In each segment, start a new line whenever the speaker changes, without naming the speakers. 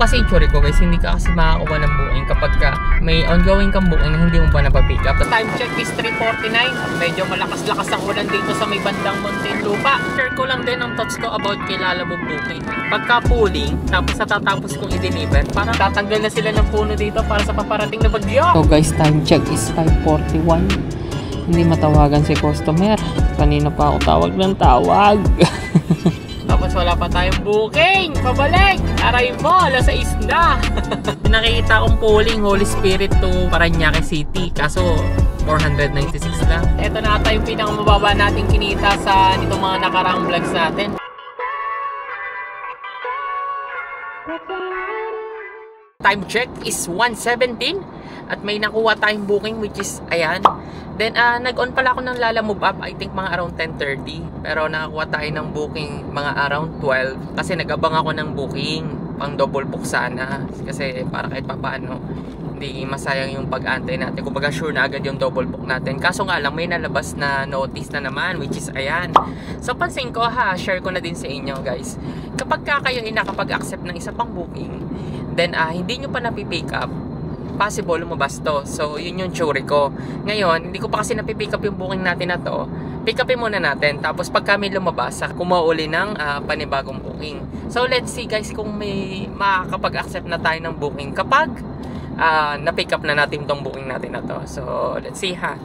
kasi yung tsuri ko guys, hindi ka kasi makakuha ng booking kapag ka may ongoing kang booking na hindi mo pa napapick up. The time check is 3:49. Medyo malakas-lakas ang ulan dito sa may bandang Muntinlupa. Share ko lang din ang thoughts ko about kay Lalamove booking. Pagka pooling, tapos natatapos kong i-deliver, parang tatanggal na sila ng puno dito para sa paparating na bagyo. So guys, time check is 5:41. Hindi matawagan si customer. Kanina pa ako tawag ng tawag. Tapos wala pa tayong booking. Pabalik! Aray mo, alas 6 na. Nakikita kong pooling Holy Spirit to Parañaque City. Kaso 496 lang. Ito na ata yung pinakamababa nating kinita sa nitong mga nakaraang vlogs natin. Time check is 1:17 at may nakuha tayong booking which is ayan. Then nag-on pala ako ng Lalamove app, I think mga around 10:30. Pero nakakuha tayo ng booking mga around 12 kasi nag-abang ako ng booking pang double book sana kasi para kahit papaano hindi masayang yung pag-antay natin. Kumbaga sure na agad yung double book natin. Kaso nga lang may nalabas na notice na naman which is ayan. So pansin ko share ko na din sa inyo guys. Kapag kayo ay nakapag-accept ng isa pang booking, then hindi nyo pa napipick up, possible lumabas to. So yun yung tsuri ko. Ngayon, hindi ko pa kasi napipick up yung booking natin na to. Pick upin muna natin. Tapos pag kami lumabas, kumuha uli ng panibagong booking. So let's see guys kung may makakapag-accept na tayo ng booking kapag na-pick up na natin tong booking natin na to. So let's see ha.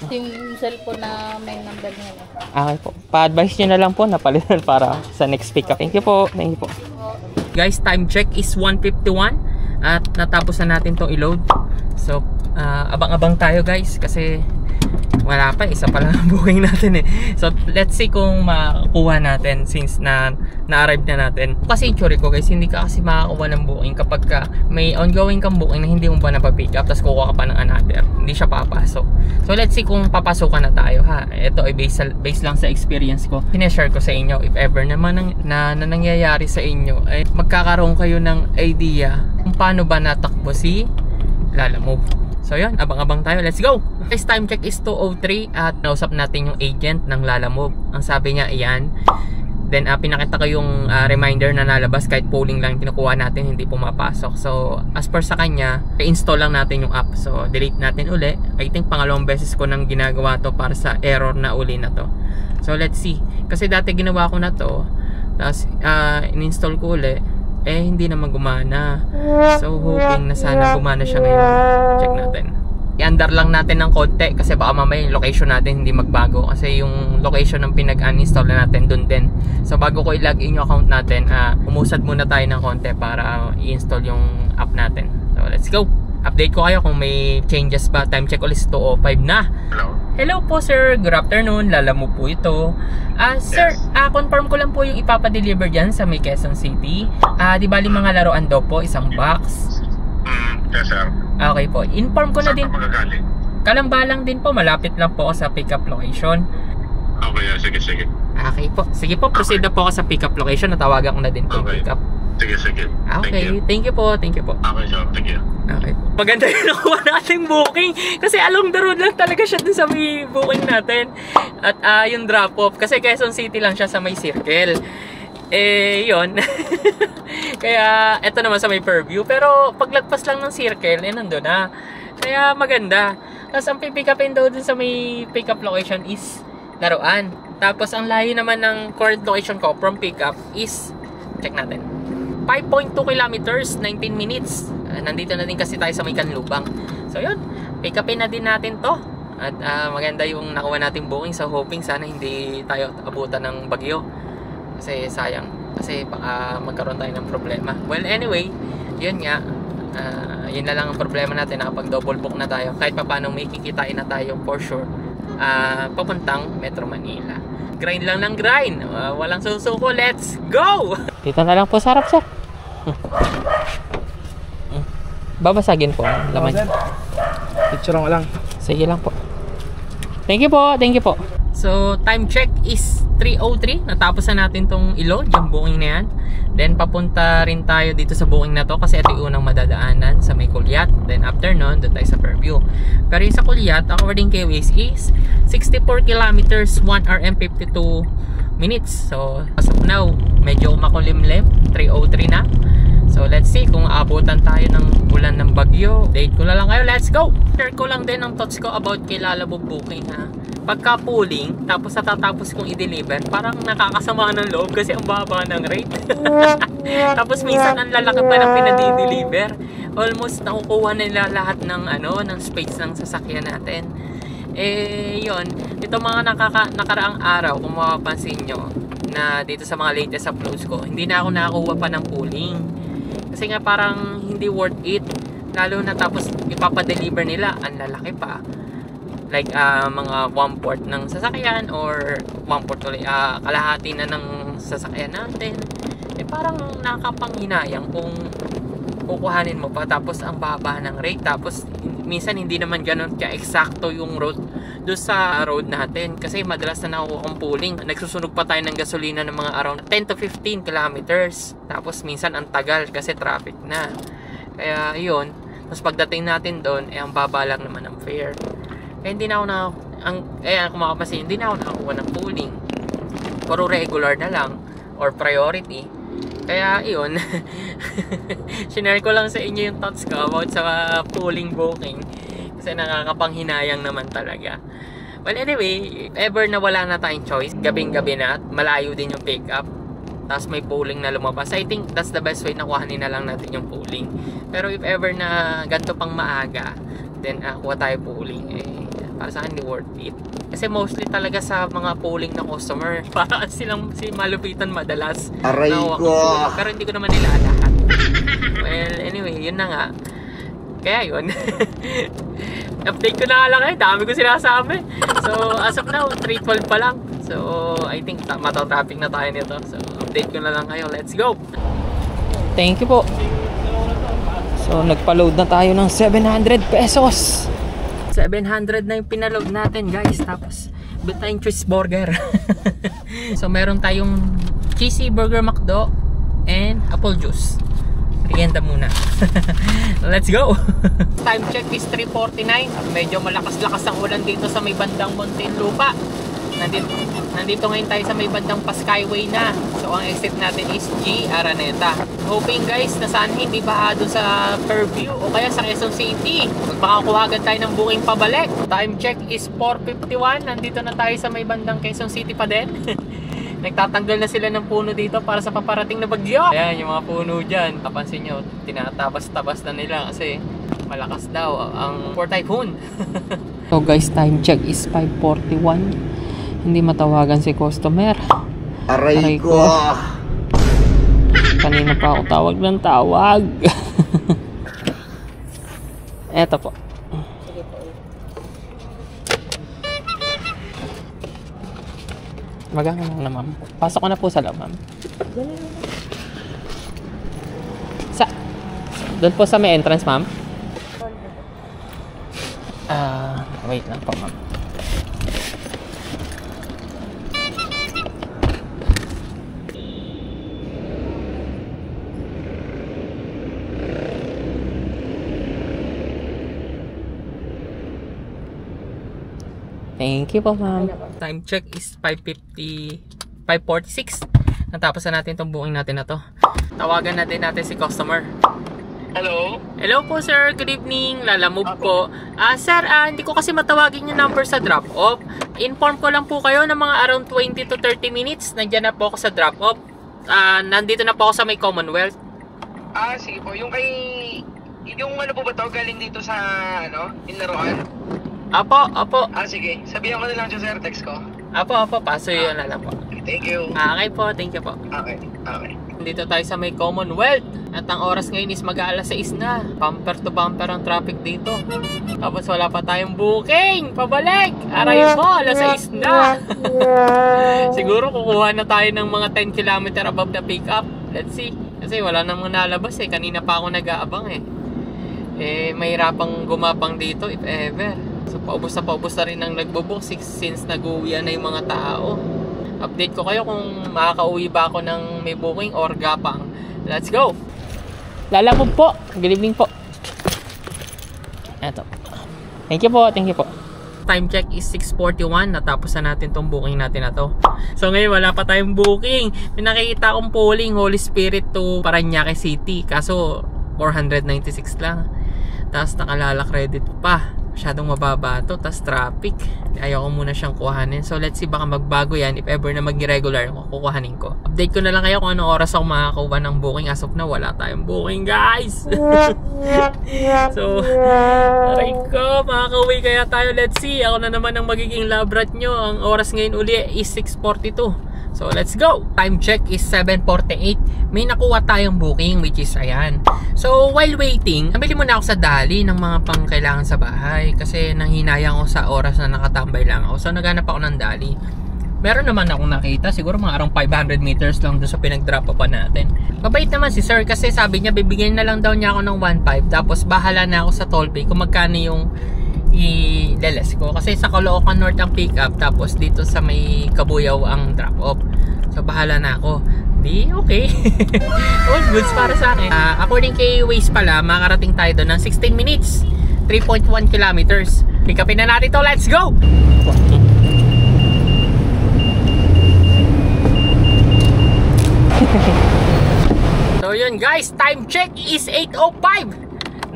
Yung cellphone na may number niya.
Okay po. Pa-advise nyo na lang po na palitan para sa next pick up. Thank you po. Thank you po. Guys, time check is 1:51 at natapos na natin tong i-load. So, abang-abang tayo guys kasi wala pa, isa pa lang ang booking natin eh. So let's see kung makukuha natin since na-arrive na natin. Kasi yung tsuri ko guys, hindi ka kasi makakuha ng booking kapag ka may ongoing kang booking na hindi mo pa napapick up tapos kukuha ka pa ng another, hindi siya papasok. So let's see kung papasukan na tayo ha. Ito ay based lang sa experience ko. Pinashare ko sa inyo if ever naman na nangyayari sa inyo ay magkakaroon kayo ng idea kung paano ba natakbo si Lalamove. So yun, abang-abang tayo. Let's go! Guys, time check is 2:03 at nausap natin yung agent ng Lalamove. Ang sabi niya, iyan. Then pinakita ko yung reminder na nalabas kahit polling lang kinukuha natin, hindi pumapasok. So as per sa kanya, i-install lang natin yung app. So delete natin uli. I think pangalawang beses ko nang ginagawa to para sa error na uli na to. So let's see. Kasi dati ginawa ko na to, tapos in-install ko uli, hindi naman gumana. So hoping na sana gumana siya ngayon. Check natin. I-under lang natin ng konti kasi baka mamaya yung location natin hindi magbago kasi yung location ng pinag-uninstall na natin dun din. So bago ko i-login yung account natin, umusad muna tayo ng konti para i-install yung app natin. So let's go. Update ko kayo kung may changes ba. Time check ulit 2:05 na. Hello po sir, good afternoon. Lalamove po ito. Sir, confirm ko lang po yung ipapadeliver dyan sa may Quezon City. Di bali mga laruan daw po, isang box.
Yes sir.
Okay po, inform ko na din. Kalambalang din po, malapit lang po ako sa pick up location.
Okay, sige.
Okay po, sige po, proceed na po ako sa pick up location. Natawagan ko na din po yung pick up.
Sige.
Okay, thank you po.
Okay sir, thank you.
Okay. Maganda yung nakuha nating booking kasi along the road lang talaga siya dun sa may booking natin. At yung drop off kasi Quezon City lang siya sa may circle. Yun. Kaya eto naman sa may Fairview, pero paglagpas lang ng circle nandun na. Kaya maganda. Tapos ang pipick upin daw dun sa may pick up location is laruan. Tapos ang layo naman ng current location ko from pick up is, check natin, 5.2 kilometers, 19 minutes. Nandito na din kasi tayo sa may Canlubang. So yun, pick upin na din natin to. At maganda yung nakuha nating booking. So hoping sana hindi tayo abutan ng bagyo. Kasi sayang. Kasi baka magkaroon tayo ng problema. Well anyway, yun nga. Yun na lang ang problema natin. Nakapag double book na tayo. Kahit pa paano may kikitain na tayo for sure. Papuntang Metro Manila. Grind lang ng grind. Walang susuko. Let's go! Dito na lang po sa harap sir. Babasagin po laman.
Picture lang.
Sige lang po. Thank you po. So time check is 3:03, natapos na natin tong i-load yung booking na yan. Then papunta rin tayo dito sa booking na to kasi ito yung unang madadaanan sa may Kulyat. Then after nun, doon tayo sa Fairview. Pero yung sa Kulyat, according kay Waze is 64 kilometers, 1 hour and 52 minutes. So as of now, medyo makulimlim, 3:03 na. So let's see kung aabutan tayo ng ulan ng bagyo. Date ko na lang kayo, let's go! Share ko lang din ang thoughts ko about kay Lalabog Booking ha. Pagka pooling, tapos natatapos kong i-deliver, parang nakakasama ng loob kasi ang baba ng rate. Tapos minsan ang lalaki pa ng pinadi-deliver. Almost nakukuha nila lahat ng ng space ng sasakyan natin. Yun, dito mga nakaraang araw, kung mapapansin nyo, na dito sa mga latest uploads ko, hindi na ako nakakuha pa ng pooling. Kasi nga parang hindi worth it. Lalo na tapos ipapadeliver nila, ang lalaki pa. Like mga 1/4 ng sasakyan or 1/4 ulit, kalahati na ng sasakyan natin. Parang nakakapanghinayang kung kukuhanin mo pa tapos ang baba ng rate. Tapos minsan hindi naman ganun ka-eksakto yung road doon sa road natin. Kasi madalas na nakukuha ang pooling. Nagsusunog pa tayo ng gasolina ng mga around 10 to 15 kilometers. Tapos minsan ang tagal kasi traffic na. Kaya yun. Tapos pagdating natin doon, ang baba lang naman ang fare. Kaya hindi na ako kung makapasin, hindi na ako nakakuha ng pooling. Puro regular na lang or priority. Kaya yun, sinare ko lang sa inyo yung thoughts ko about sa pooling booking. Kasi nakakapanghinayang naman talaga. Well anyway, if ever na wala na tayong choice, gabing-gabi na at malayo din yung pick up, tapos may pooling na lumabas, I think that's the best way na kuhanin na lang natin yung pooling. Pero if ever na ganito pang maaga, then kuha tayo pooling, para sa akin hindi worth it. Kasi mostly talaga sa mga pooling na customer, para silang malupitan madalas.
Aray ko!
Pero hindi ko naman nila lahat. Well, anyway, yun na nga. Kaya yun. Update ko na nga lang kayo, dami ko sinasabi. So, as of now, 3:12 pa lang. So, I think matatraffic na tayo nito. So, update ko na lang kayo. Let's go! Thank you po. So, nagpa-load na tayo ng 700 pesos. 700 na yung pinaload natin guys. Tapos bit tayong cheeseburger. So meron tayong cheesy burger McDo and apple juice. Merienda muna. Let's go. Time check is 3:49. Medyo malakas-lakas ang ulan dito sa may bandang Muntinlupa. Nandito ngayon tayo sa may bandang Paskyway na. So ang exit natin is G. Araneta. Hoping guys na sana hindi baha doon sa Fairview o kaya sa Quezon City. Magpakakuha agad tayo ng booking pabalik. Time check is 4:51. Nandito na tayo sa may bandang Quezon City pa din. Nagtatanggal na sila ng puno dito para sa paparating na bagyo. Ayan yung mga puno dyan. Kapansin nyo, tinatabas-tabas na nila kasi malakas daw ang for typhoon. So guys, time check is 5:41. Hindi matawagan si customer.
Aray ko!
Kanina pa ako tawag ng tawag. Eto po. Magana lang na ma'am. Pasok ko na po sa loob ma'am. Doon po sa may entrance ma'am. Wait lang po ma'am. Thank you po ma'am. Time check is 5:46. Natapos na natin itong booking natin na to. Tawagan na din natin si customer.
Hello?
Hello po sir, good evening. Lalamove po. Sir, hindi ko kasi matawagin yung number sa drop off. Inform ko lang po kayo ng mga around 20 to 30 minutes. Nandiyan na po ako sa drop off. Nandito na po ako sa may Commonwealth.
Sige po. Yung ano po ba to? Galing dito sa, Inlaruan?
Apo.
Sige. Sabihan ko na lang siya, sir. Text ko.
Apo. Paso yun na lang po.
Thank you.
Okay po, thank you po.
Okay.
Dito tayo sa may Commonwealth. At ang oras ngayon is mag-aalas 6 na. Bumper to bumper ang traffic dito. Tapos wala pa tayong booking. Pabalik! Aray mo, alas 6 na. Siguro kukuha na tayo ng mga 10 km above the pick up. Let's see. Kasi wala namang nalabas Kanina pa ako nag-aabang mahirapang gumapang dito if ever. So paubos na rin ang nagbo-book since nag-uwi na yung mga tao. Update ko kayo kung makakauwi ba ako ng may booking or gapang. Let's go! Lalamog po. Good evening po. Eto. Thank you po. Thank you po. Time check is 6:41. Natapos na natin tong booking natin na to. So ngayon wala pa tayong booking. May nakikita akong polling Holy Spirit to Parañaque City. Kaso 496 lang. Tapos nakalala credit pa. Masyadong mababa to. Tapos traffic. Ayaw ko muna siyang kuhanin. So let's see, baka magbago yan. If ever na mag-regular, kukuhanin ko. Update ko na lang kayo kung anong oras ako makakuha ng booking. As of now, wala tayong booking, guys. So, aray ko, makakauwi kaya tayo. Let's see. Ako na naman ang magiging lab rat nyo. Ang oras ngayon uli is 6:42. So, let's go. Time check is 7:48. May nakuha tayong booking, which is ayan. So, while waiting, nabili muna ako sa Dali ng mga pangkailangan sa bahay. Kasi nanghinayang ako sa oras na nakatambay lang ako. So, naghanap ako ng Dali. Meron naman akong nakita. Siguro mga around 500 meters lang doon sa pinag-drop pa natin. Mabait naman si sir kasi sabi niya, bibigyan na lang daw niya ako ng 1.5. Tapos, bahala na ako sa toll pay kung magkano yung i-leles ko. Kasi sa Caloocan North ang pick up. Tapos, dito sa may Kabuyaw ang drop off. So, bahala na ako. Di, okay. All goods para sa akin. According kay Waze pala, makarating tayo doon ng 16 minutes. 3.1 kilometers. Pick upin na natin to. Let's go! So, yun guys. Time check is 8:05.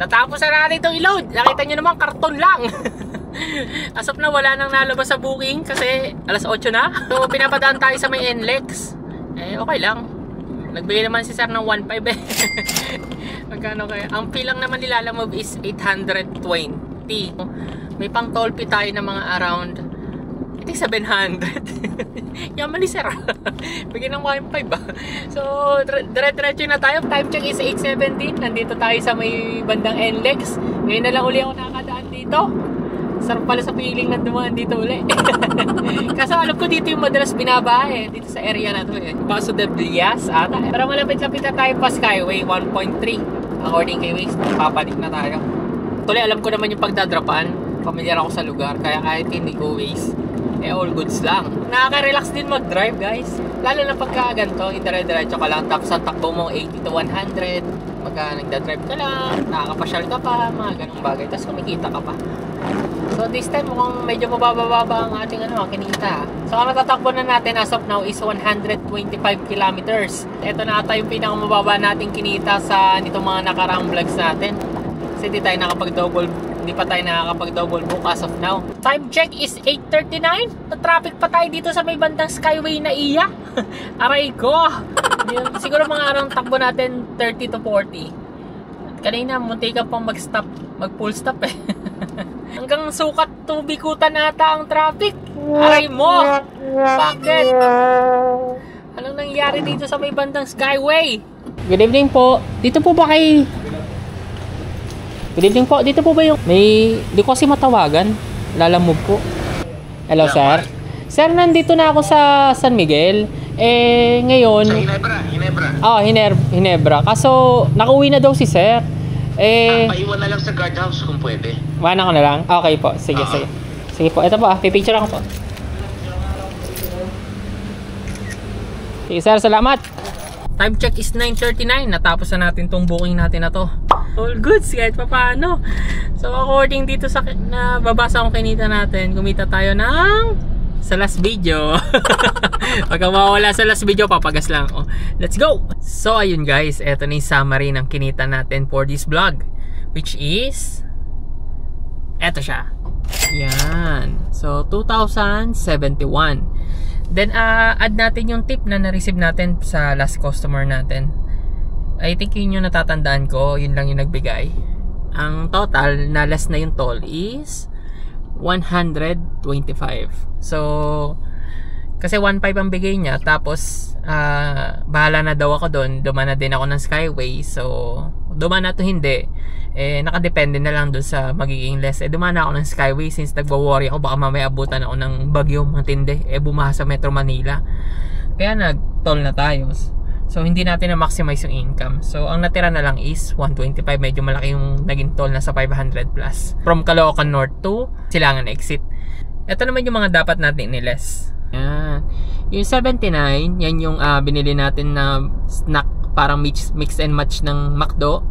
Natapos na natin itong i-load. Nakita nyo naman, karton lang. As of na, wala nang nalabas sa booking kasi alas 8 na. So, pinapadaan tayo sa may NLEX. Okay lang. Nagbigay naman si sir ng 1.5 eh. Magkano kaya? Ang fee lang naman nilalamove is 820. May pang toll fee tayo ng mga around, I think 700. Yaman ni sir. Bigyan ng 1.5 ba? So, dire-diretso na tayo. Time check is 8:17. Nandito tayo sa may bandang NLEX. Ngayon na lang uli ako nakakadaan dito. Sarap pala sa feeling na dumaan dito uli. Kasi alam ko dito yung madalas binaba eh. Dito sa area na to eh. Paso de Villas ata. Pero malapit-lapit na tayo pa Skyway 1.3. According kay Waze, papalik na tayo. Tuloy alam ko naman yung pagdadropan. Familiar ako sa lugar. Kaya kahit hindi ko Waze, all goods lang. Nakaka-relax din mag-drive guys. Lalo na pagka ganito, dire-diretso ka lang. Tapos ang takbo mo 80 to 100. Pagka nagda-drive ka lang, nakakapasyal ka pa, mga ganung bagay. Tapos kumikita ka pa. So this time mukhang medyo mababa ang ating kinita. So ang natatakbo na natin as of now is 125 kilometers. Ito na ata yung pinakamababa nating kinita sa nitong mga nakaraang vlogs natin. Kasi hindi pa tayo nakakapag-double book as of now. Time check is 8:39. Na-traffic pa tayo dito sa may bandang Skyway na iya. Aray ko. Siguro mga arang takbo natin 30 to 40. Kanina munti ka pang mag-full stop eh. Hanggang sukat to Bikutan ata ang traffic. Aray mo! Bakit? Anong nangyari dito sa may bandang Skyway? Good evening po. Dito po ba kay... Good evening po. Dito po ba yung... Di ko kasi matawagan. Lalamove po. Hello sir. Sir, nandito na ako sa San Miguel. Ngayon...
Sa Ginebra.
Ginebra. Kaso, nakauwi na daw si sir.
Paiwan na lang sa guardhouse kung pwede.
Wana ko na lang? Okay po. Sige. Sige po. Ito po pipicture ako po. Sige sir, salamat. Time check is 9:39. Natapos na natin tong booking natin na to. All goods kahit pa paano. So according dito sa nababasa kong kinita natin, kumita tayo ng sa last video. Pagka mawala sa last video, papagas lang ako. Let's go! So ayun guys, eto na yung summary ng kinita natin for this vlog, which is eto siya. Yan. So 2,071. Then add natin yung tip na na-receive natin sa last customer natin. I think yun yung natatandaan ko, yun lang yung nagbigay. Ang total na less na yung toll is 125. So kasi 1.5 ang bigay niya, tapos bahala na daw ako doon. Dumaan na din ako ng Skyway. So dumaan na to hindi, nakadepende na lang doon sa magiging less. Dumaan na ako ng Skyway since nagwo-worry ako baka mamaya abutan ako ng bagyo matindi, bumaha sa Metro Manila. Kaya nag-toll na tayo. So hindi natin na-maximize yung income. So ang natira na lang is 125. Medyo malaki yung naging toll na sa 500 plus. From Caloocan North to Silangan exit. Ito naman yung mga dapat natin ni-less. Yan. Yung 79, yan yung binili natin na snack, parang mix and match ng McDo.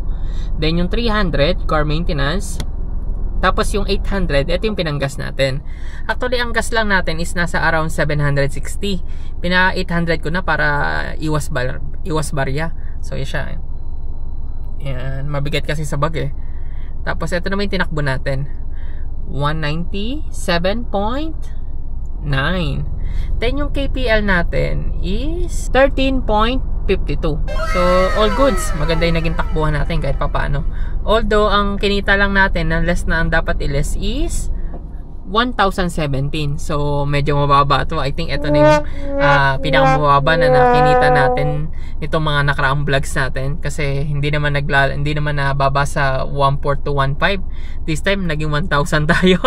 Then yung 300, car maintenance. Tapos yung 800, ito yung pinanggas natin. Actually, ang gas lang natin is nasa around 760. Pina 800 ko na para iwas barya. So, yun siya. Yan, mabigat kasi sa bag eh. Tapos, ito naman yung tinakbo natin. 197.9. Then, yung KPL natin is 13.52. So, all goods. Maganda yung naging takbuhan natin kahit papaano. Although, ang kinita lang natin na less na ang dapat i-less is 1,017. So, medyo mababa to. I think ito na yung pinakamababa na nakinita natin nitong mga nakaraang vlogs natin. Kasi hindi naman nababa sa 1,4 to 1,5. This time, naging 1,000 tayo.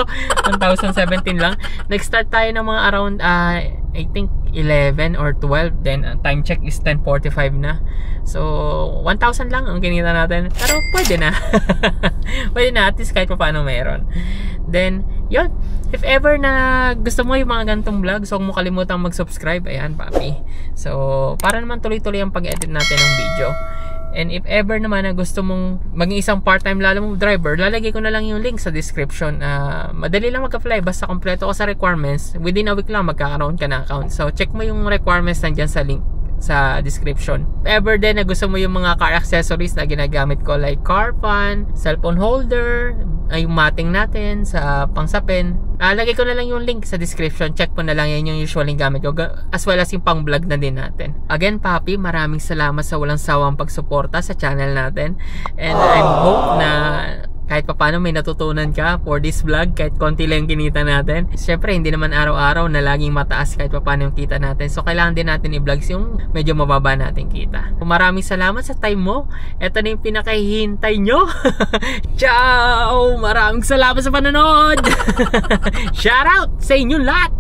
1,017 lang. Nag-start tayo ng mga around, I think, 11 or 12. Then, time check is 10:45 na. So, 1,000 lang ang kinita natin. Pero, pwede na. Pwede na. At least kahit pa paano meron. Then, yun. If ever na gusto mo yung mga gantong vlog, so huwag mo kalimutang mag-subscribe. Ayan, papi. So, para naman tuloy-tuloy ang pag-edit natin ng video. And if ever naman na gusto mong maging isang part-time Lalamove driver, lalagay ko na lang yung link sa description. Madali lang mag-apply. Basta kompleto ko sa requirements. Within a week lang magkakaroon ka na account. So, check mo yung requirements nandyan sa link sa description. If ever din na gusto mo yung mga car accessories na ginagamit ko, like car fan, cellphone holder, yung mating natin sa pangsapin, lagay ko na lang yung link sa description. Check mo na lang, yan yung usually gamit ko, as well as yung pang vlog na din natin. Again, papi, maraming salamat sa walang sawang pagsuporta sa channel natin, and I hope na kahit pa paano may natutunan ka for this vlog, kahit konti lang yung kinita natin. Siyempre, hindi naman araw-araw na laging mataas kahit pa paano yung kita natin. So, kailangan din natin i-vlogs yung medyo mababa natin kita. Maraming salamat sa time mo. Ito na yung pinakahihintay nyo. Ciao! Maraming salamat sa panonood! Shout out sa inyong lahat!